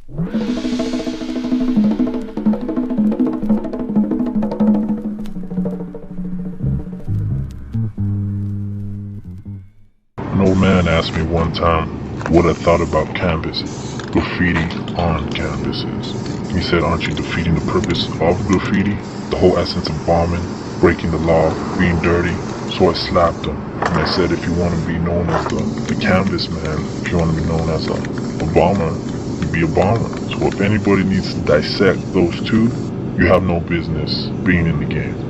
An old man asked me one time what I thought about canvas, graffiti on canvases. He said, aren't you defeating the purpose of graffiti? The whole essence of bombing, breaking the law, being dirty. So I slapped him, and I said, if you want to be known as the canvas man, if you want to be known as a bomber, you be a bomber. So if anybody needs to dissect those two, you have no business being in the game.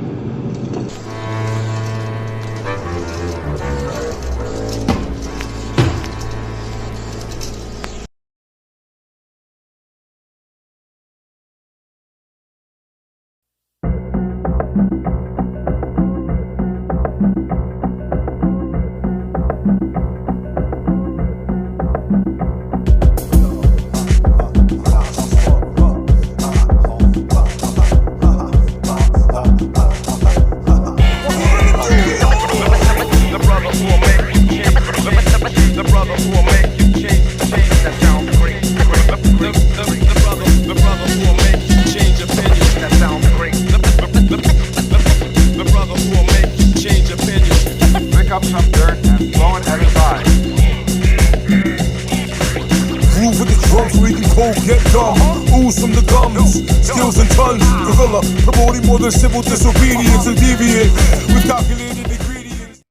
Ooze from the gums, skills and tons. Gorilla, promoting more than civil disobedience and deviant with calculated ingredients.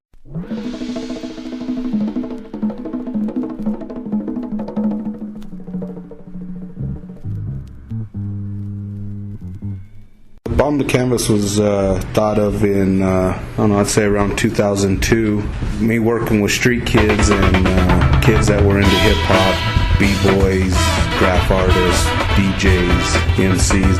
Bomb to Canvas was thought of in, I'd say around 2002. Me working with street kids and kids that were into hip-hop, b-boys, graph artists, DJs, MCs.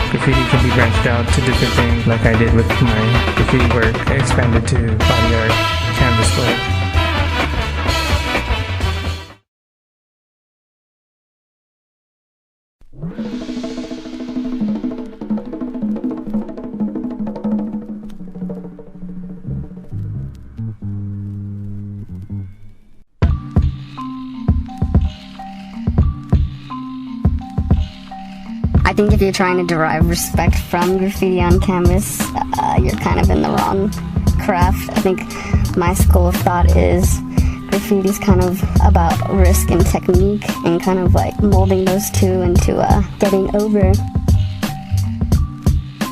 Graffiti can be branched out to different things, like I did with my graffiti work. I expanded to body art, canvas work. I think if you're trying to derive respect from graffiti on canvas, you're kind of in the wrong craft. I think my school of thought is graffiti is kind of about risk and technique and kind of like molding those two into getting over.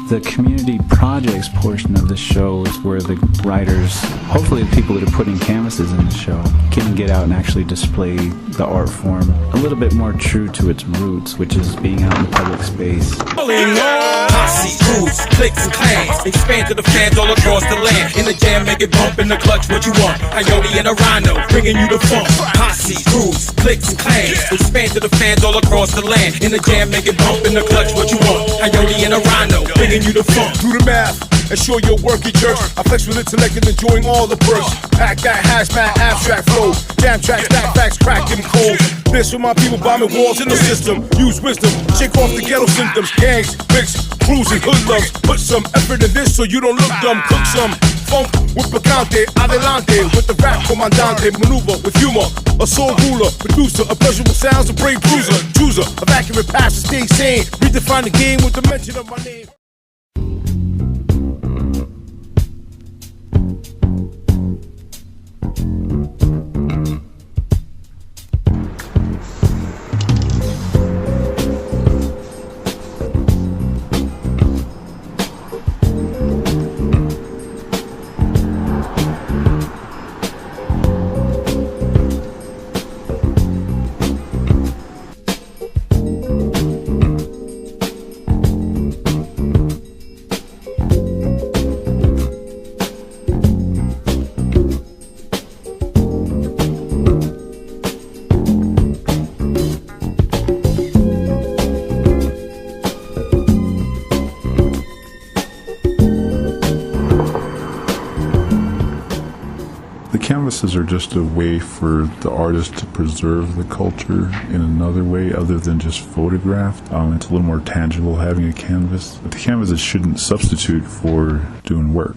The community projects portion of the show is where the writers, hopefully the people that are putting canvases in the show, can get out and actually display the art form a little bit more true to its roots, which is being out in public space. Posse, crews, cliques and clans, expand to the fans all across the land. In the jam, make it bump in the clutch, what you want? Coyote and a rhino, bringing you the funk. Posse, crews, cliques and clans, expand to the fans all across the land. In the jam, make it bump in the clutch, what you want? Coyote and a rhino, bringing you the funk. Do the math and show your work at church. I flex with intellect and enjoying all the perks. Pack that hazmat abstract flow. Jam track, stack facts, crack them cold. This for my people bombing walls in the system. Use wisdom, shake off the ghetto symptoms. Gangs, bricks, cruising, hoodlums. Put some effort in this so you don't look dumb. Cook some funk with picante, adelante. With the rap comandante, maneuver with humor. A soul ruler, producer, a pleasurable sounds, a brave bruiser. Chooser of accurate paths to stay sane. Redefine the game with the mention of my name. canvases are just a way for the artist to preserve the culture in another way other than just photographed. It's a little more tangible having a canvas. But the canvases shouldn't substitute for doing work.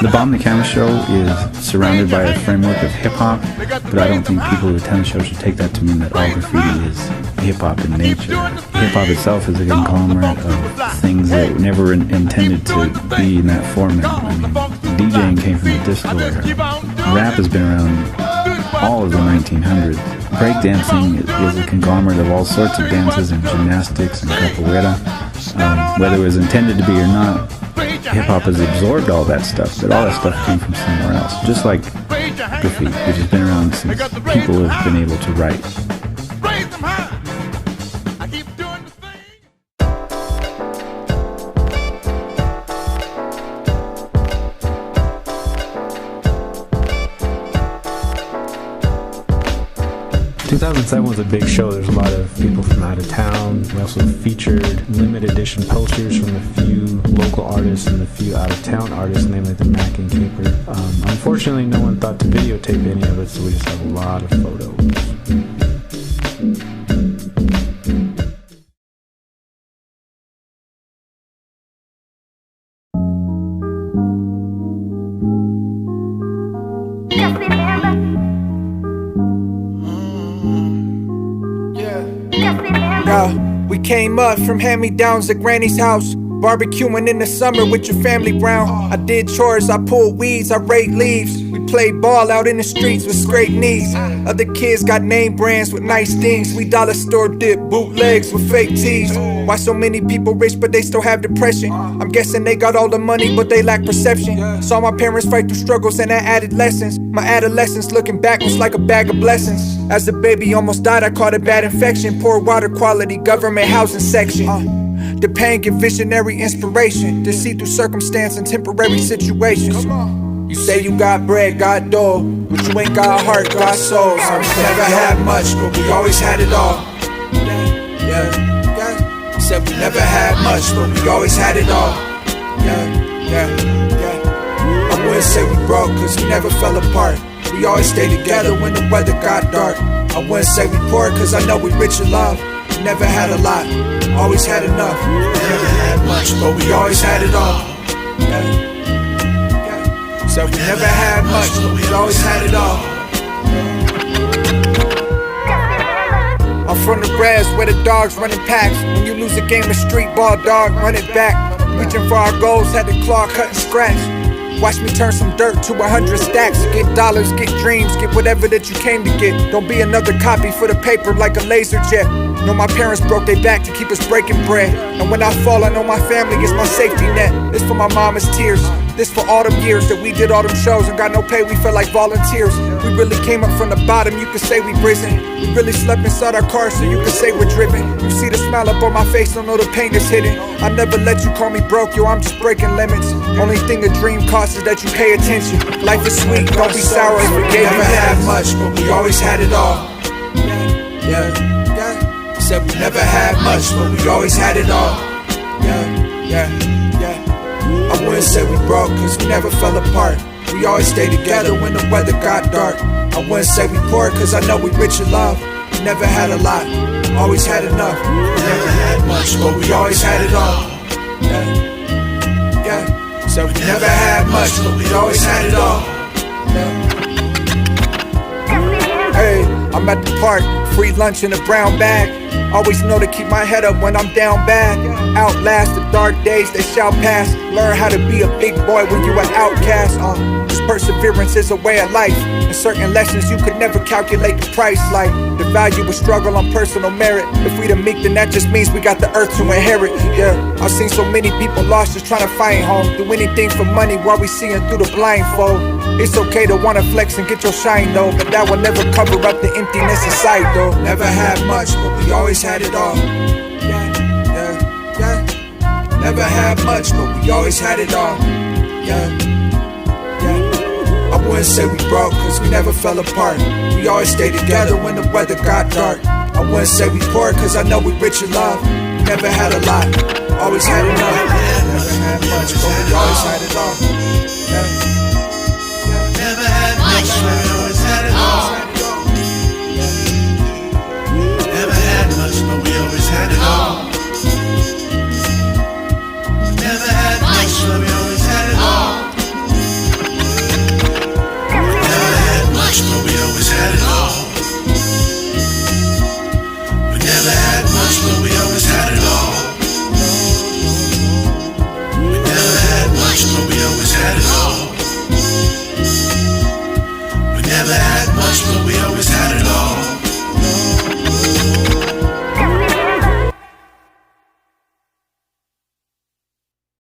The Bomb the Canvas show is surrounded by a framework of hip-hop, but I don't think people who attend the show should take that to mean that all graffiti is hip-hop in nature. Hip-hop itself is a conglomerate of things that were never intended to be in that format. I mean, DJing came from the disco era. Rap has been around all of the 1900s. Breakdancing is a conglomerate of all sorts of dances and gymnastics and capoeira. Whether it was intended to be or not, hip-hop has absorbed all that stuff, but all that stuff came from somewhere else. Just like graffiti, which has been around since people have been able to write. 2007 was a big show. There's a lot of people from out of town. We also featured limited edition posters from a few local artists and a few out of town artists, namely the Mac and Caper. Unfortunately, no one thought to videotape any of it, so we just have a lot of photos. We came up from hand-me-downs at Granny's house, barbecuing in the summer with your family round. I did chores, I pulled weeds, I raked leaves. We played ball out in the streets with scraped knees. Other kids got name brands with nice things. We dollar store dip bootlegs with fake tees. Why so many people rich but they still have depression? I'm guessing they got all the money but they lack perception. Saw my parents fight through struggles and that added lessons. My adolescence looking back was like a bag of blessings. As a baby almost died, I caught a bad infection. Poor water quality, government housing section. The pain give visionary inspiration to see through circumstance and temporary situations. You say you got bread, got dough, but you ain't got heart, got soul. Some never had much, but we always had it all. Yeah. Said we never had much, but we always had it all. Yeah. I wouldn't say we broke, cause we never fell apart. We always stayed together when the weather got dark. I wouldn't say we poor, cause I know we rich in love. We never had a lot, always had enough. We never had much, but we always had it all. So we never had much, but we always had it all. I'm from the grass where the dogs running packs. When you lose a game of street ball, dog, run it back. Reaching for our goals, had to claw, cut and scratch. Watch me turn some dirt to 100 stacks. Get dollars, get dreams, get whatever that you came to get. Don't be another copy for the paper like a laser jet. Know my parents broke their back to keep us breaking bread. And when I fall, I know my family is my safety net. This for my mama's tears. This for all them years that we did all them shows and got no pay, we felt like volunteers. We really came up from the bottom, you could say we risen. We really slept inside our car, so you could say we're driven. You see the smile up on my face, don't know the pain is hidden. I never let you call me broke, yo, I'm just breaking limits. Only thing a dream costs is that you pay attention. Life is sweet, don't be sour, we never had much, but we always had it all. Yeah. Said we never had much, but we always had it all. Yeah. I wouldn't say we broke, cause we never fell apart. We always stayed together when the weather got dark. I wouldn't say we poor, cause I know we rich in love. We never had a lot, always had enough. We never had much, but we always had it all. Yeah. So we never had much, but we always had it all. Hey, I'm at the park, free lunch in a brown bag. Always know to keep my head up when I'm down bad. outlast the dark days that shall pass. Learn how to be a big boy when you an outcast. Cause perseverance is a way of life, and certain lessons you could never calculate the price. Like the value of struggle on personal merit. If we the meek, then that just means we got the earth to inherit. Yeah, I've seen so many people lost just trying to find home. Do anything for money while we seeing through the blindfold. It's okay to wanna flex and get your shine though, but that will never cover up the emptiness inside though. Never had much, but we always had it all. Never had much, but we always had it all. I wouldn't say we broke, cause we never fell apart. We always stayed together when the weather got dark. I wouldn't say we poor, cause I know we rich in love. Never had a lot, always had enough. Never had much, but we always had it all. Never had much, but we always had it all. Never had much, but we always had it all. Never had much, but we always had it all. Never had much, but we always had it all. We never had much, but we always had it all. We never had much, but we always had it all. We never had much, but we always had it all.